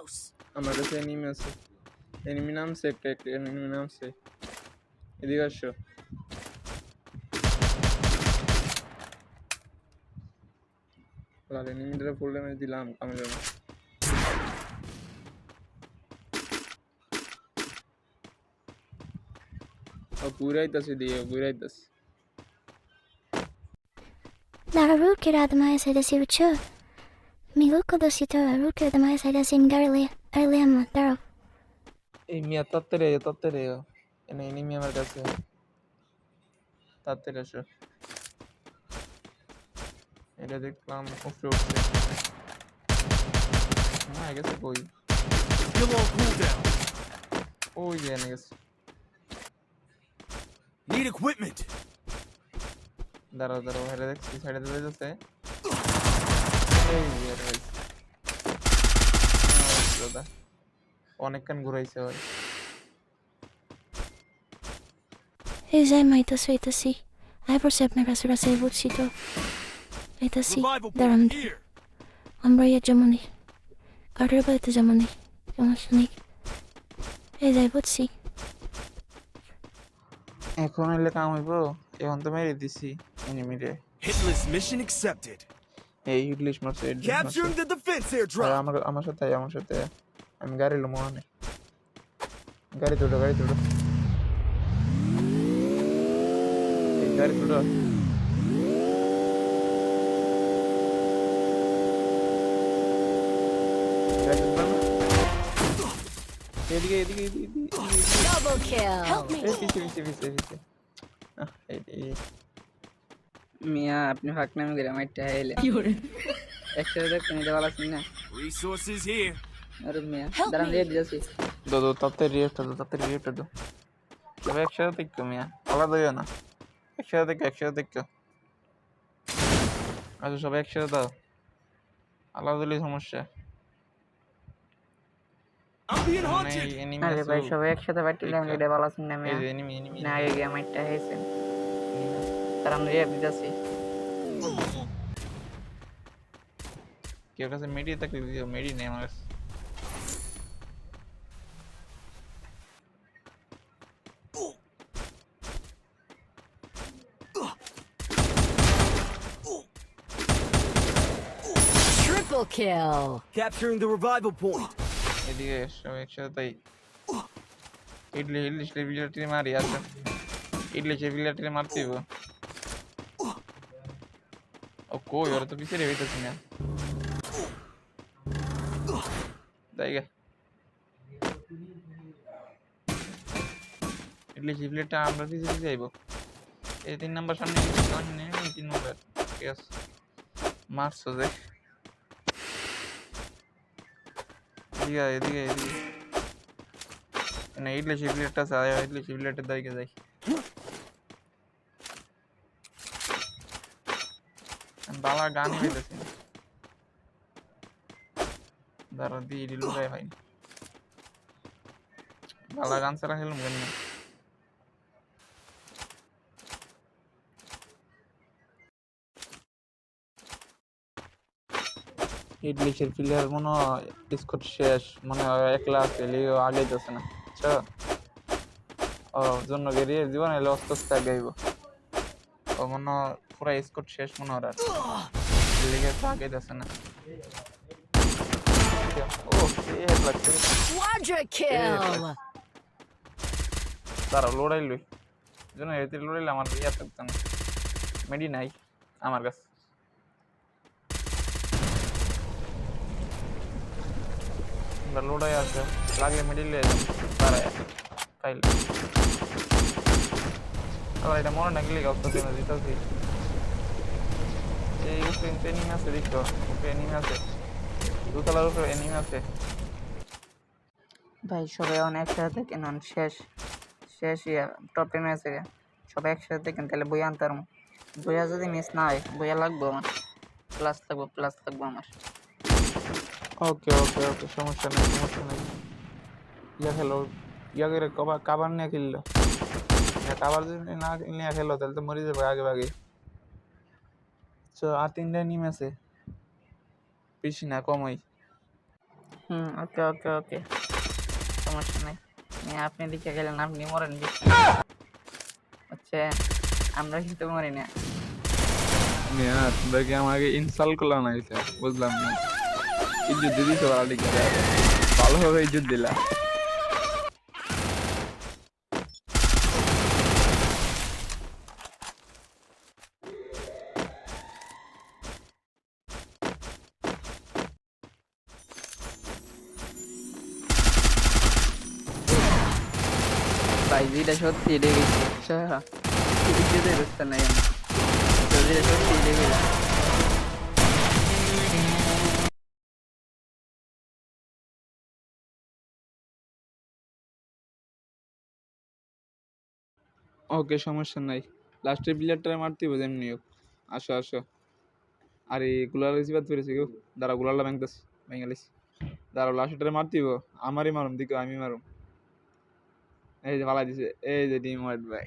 close. আমার কাছে enemy আছে। এনিমি নামছে, একটা এনিমি নামছে। এদিকে আসো। এনিমিটারে ফুল ড্যামেজ দিলাম, কামে যাবে। ও পুরাইতাছে দিয়ে, পুরাইতাছে। Naruto admaya saya siucho. Miluko dosito Naruto admaya saya singarli earlier daro. এই মিয়া তাড়াতাড়ি এনে এনিমি আমার কাছে। তাড়াতাড়ি আসো। এটা দেখলাম উপরে উঠছে। হ্যাঁ গেছে কই? Still on cooldown. ওই যে এনে গেছে। Need equipment. দাঁড়াও হেরে দেখছি, সাইডে চলে যাচ্ছে। এই যে এর হয়েছে। দাদা অনেকক্ষণ ঘুরাইছে ভাই। Hezai maita suitasi. I perceive na rasura sa ibutsito. Itasi Revival point daramd. here. Ambraya jamoni. Arba ita jamoni. Yamasuni. Hezai butsi. এখন এলে কাম হইব। এখন তো মেরে দিছি এনিমিরে। Hitless mission accepted. এই ইংলিশ মারছে। Capturing the defense আর airdrop. আমার সাথে আমি গাড়ি লমো মানে। গাড়ি তোড়ো। এই গাড়ি তোড়ো। এদিকে Double kill. Help me. পিছে। মিয়া আপনি ফাঁকনামি করে মাইরটা হাইলে একসাথে দেখতে নিতে ভালো আছেন না? Resources here. আরে মিয়া দাঁড়ান রেড দিয়েছি। দাদু তাড়াতাড়ি রিয়েক্ট দাও। তবে একসাথে দেখো মিয়া, আলাদা হইও না। একসাথে দেখো। আচ্ছা সবাই একসাথে দাও, আলাদা হলে সমস্যা। I'm being মানে hunted. এনিমি আরে আছে। ভাই সবাই একসাথে পাঠিয়ে আমি এটা ভালো আছেন না এই মিয়া? যে এনিমি না আগে গিয়ে মাইরটা হাইছেন দাঁড়ান রেড দিতেছি। কেউ কাছে মেডি থাকলে দিও, মেডি নেই আমার কাছে। Triple kill. Capturing the revival point. এদিকে সবাই একসাথে তাই ইডলি লেভিলাটি মারি আছে। লেভিলাটি মারতে হইব। ও কই ওরা তো পিছে রেখেছি না। জায়গা লেভিলাটা আমরা পিছে যাইব। এই 3 নাম্বার সামনে 3 নাম্বার। ঠিক আছে মারছো যে। এদিকে না লেভিলাটা সারা লেভিলাটা দাইকে যাই। বালা গানই হইতেছে না। দাঁড়া দিয়ে লুকাই হয় বালা গান ছাড়া খেলুম কেন না। ইডলিশের প্লেয়ার মনে হয় স্কোর শেষ, মনে হয় একলা আছে, লিও আগে যাচ্ছে না। আচ্ছা ও জন্য গেরিয়ে জীবন এলে অস্ত আগাইব। ও মনে হয় পুরা স্কোর শেষ মনে হয় আর লিগে তো আগে যাচ্ছে না। ও হেড লাগছে। Quadra kill. তারা লড়াইলই জন্য এতে লড়াইলে আমার ইয়া থাকতো না, মেডি নাই আমার কাছে। লড়াই আছে লাগলে মিডিলে তারা খাইলে আবার এটা মনে না গেলে অবস্থা দেবে দিতেছি। এই উপরে এনিমি আছে, দেখো উপরে এনিমি আছে, দোতলার উপরে এনিমি আছে। ভাই সবাই অনেক একসাথে দেখেন শেষ ইয়া টপ 10 আছে সবাই একসাথে দেখেন তাহলে বই আনতাম। বইয়া যদি মিস না হয় বইয়া লাগবো আমার, প্লাস লাগবো আমার। ওকে সমস্যা নেই ইয়া খেলো ইয়া করে কাবার নিয়ে খেললো। কাবার যদি না নিয়ে খেলো তাহলে তো মরে যাবে আগে। তো আর 3টা এনিমি আছে, বেশি না কমই। ওকে ওকে ওকে, সমস্যা নাই। আপনি দিকে গেলেন, আপনি মরেন বেশি হচ্ছে, আমরা কিন্তু মরি না। মিয়া তোমরা কি আমাকে ইনসাল্ট করলা না এটা বুঝলাম না। ইজ্জত দিদি তো ভালো দিকে ভালোভাবে ইজ্জত দিলা। ভাই যেটা সত্যি এটা গেছি, ইজ্জতের ব্যবস্থা নাই আমি, তো যেটা সত্যি এটা গেলাম। ওকে সমস্যা নাই, লাস্টের প্লেয়ারটা মারতে হবে যেমনি হোক। আসো আসো। আরে গুলাল রিসিভার ধরেছে কেউ, দাঁড়া গুলালটা ব্যাংকাস ব্যাঙ্গালিস, দাঁড়াও লাস্টটারে মারতে হবে। আমারই মারুম দিকে, আমি মারুম। এই যে ফালাই দিছে, এই যে টিম ওয়াইড ভাই।